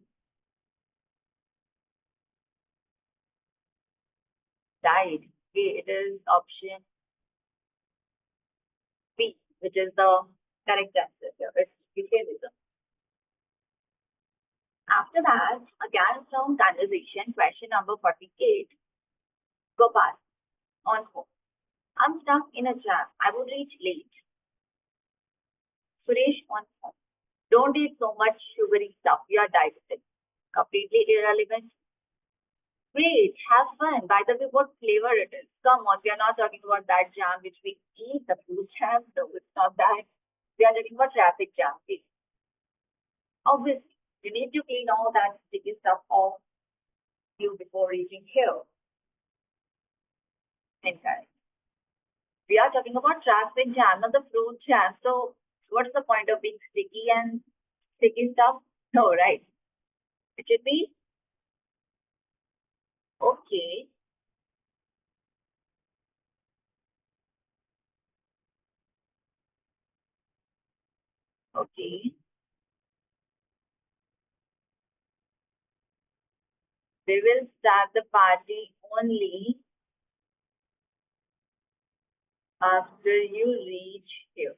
died. Okay, it is option B, which is the correct answer here. It's euphemism. After that, again from conversation, question number 48. Gopal, on phone. I'm stuck in a jam. I would reach late. Suresh, on phone. Don't eat so much sugary stuff. You are diabetic. Completely irrelevant. Great, have fun. By the way, what flavor it is? Come on, we are not talking about that jam which we eat, the fruit jam. No, it's not that. We are talking about traffic jam. Okay. Obviously, you need to clean all that sticky stuff off you before reaching here. Incorrect. We are talking about traffic jam, not the fruit jam. So, what's the point of being sticky and sticky stuff? No, right? It should be okay. Okay. They will start the party only after you reach here.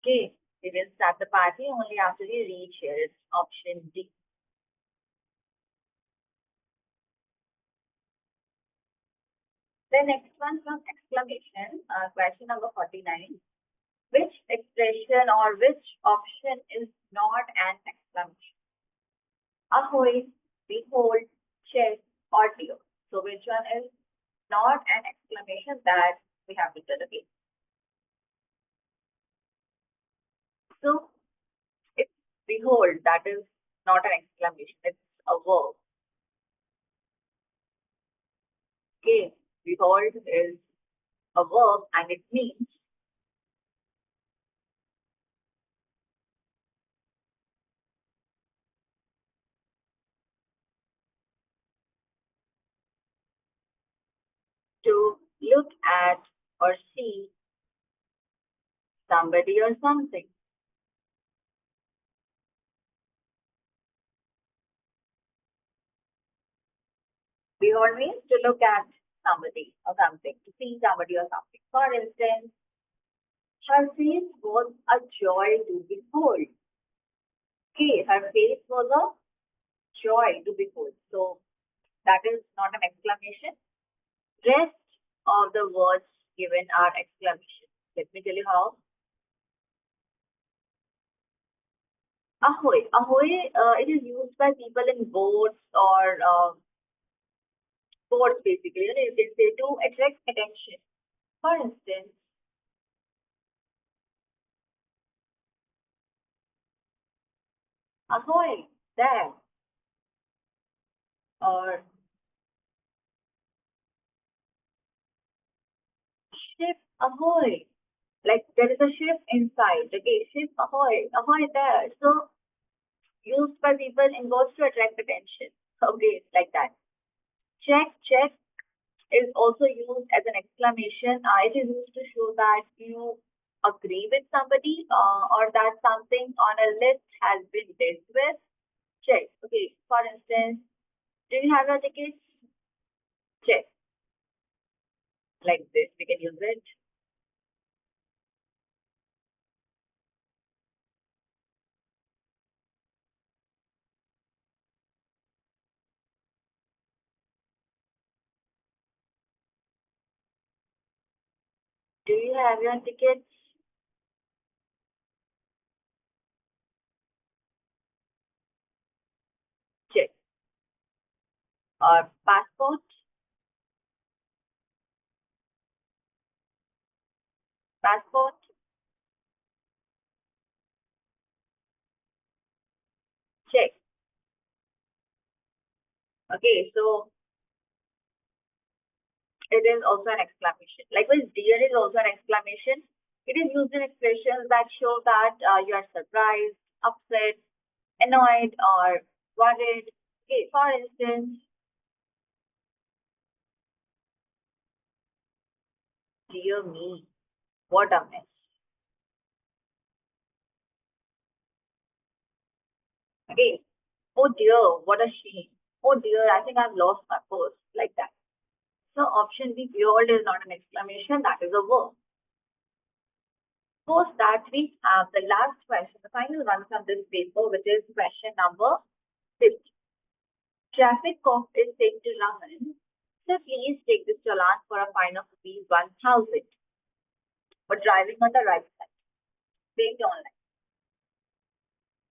Okay, they will start the party only after you reach here. It's option D. The next one from exclamation, question number 49. Which expression or which option is not an exclamation? Ahoy, behold, check, or dear. So which one is not an exclamation that we have to tell again? So it's behold, that is not an exclamation, it's a verb. Okay, behold is a verb and it means to look at or see somebody or something. Behold means to look at somebody or something, to see somebody or something. For instance, her face was a joy to behold. Okay, her face was a joy to behold. So that is not an exclamation. Rest of the words given are exclamation. Let me tell you how. Ahoy. Ahoy, it is used by people in boats or boats basically. You can say to attract attention. For instance, ahoy, there. Or ship ahoy. Like there is a ship inside. Okay, ship ahoy, ahoy there. So used by people in boats to attract attention. Okay, like that. Check, check is also used as an exclamation. It is used to show that you agree with somebody or that something on a list has been dealt with. Check. Okay. For instance, do you have your tickets? Check. Like this, we can use it. Do you have your tickets? Check. Or passport? Passport? Check. Okay. So it is also an exclamation. Likewise, dear is also an exclamation. It is used in expressions that show that you are surprised, upset, annoyed, or worried. Okay, for instance, dear me, what a mess. Okay, oh dear, what a shame. Oh dear, I think I've lost my purse. Like that. So option B, behold is not an exclamation, that is a verb. Post that we have the last question, the final one from this paper, which is question number 50. Traffic cop is saying to Raman, "Sir, please take this challan for a fine of rupees 1000 for driving on the right side. Paid online.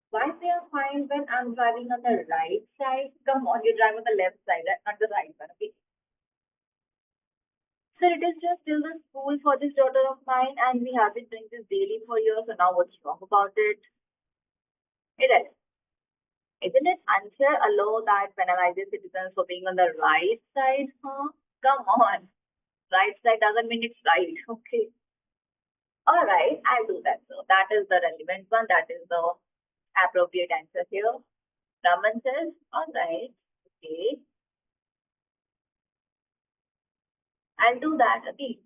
Why pay a fine when I'm driving on the right side? Come on, you drive on the left side, not the right one, okay? Sir, it is just still the school for this daughter of mine, and we have been doing this daily for years, so now what's wrong about it? It is. Isn't it unfair a law that penalizes citizens for being on the right side? Huh? Come on. Right side doesn't mean it's right. Okay. All right, I'll do that. So that is the relevant one. That is the appropriate answer here. Raman says, all right, okay, I'll do that. Okay.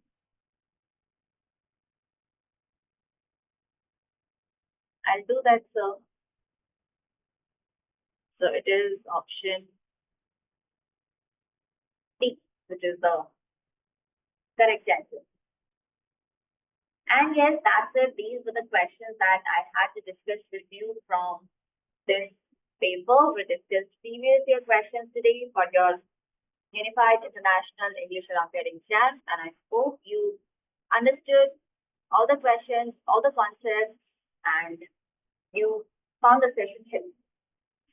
I'll do that, sir. So it is option D, which is the correct answer. And yes, that's it. These were the questions that I had to discuss with you from this paper. We discussed previous year questions today for your Unified International English Olympiad exam, and I hope you understood all the questions, all the concepts, and you found the session helpful.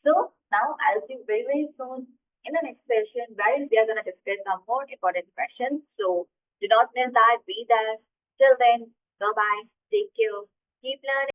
So now I'll see you very, very soon in the next session where we are going to discuss some more important questions. So do not miss that. Be there. Till then, bye bye. Take care. Keep learning.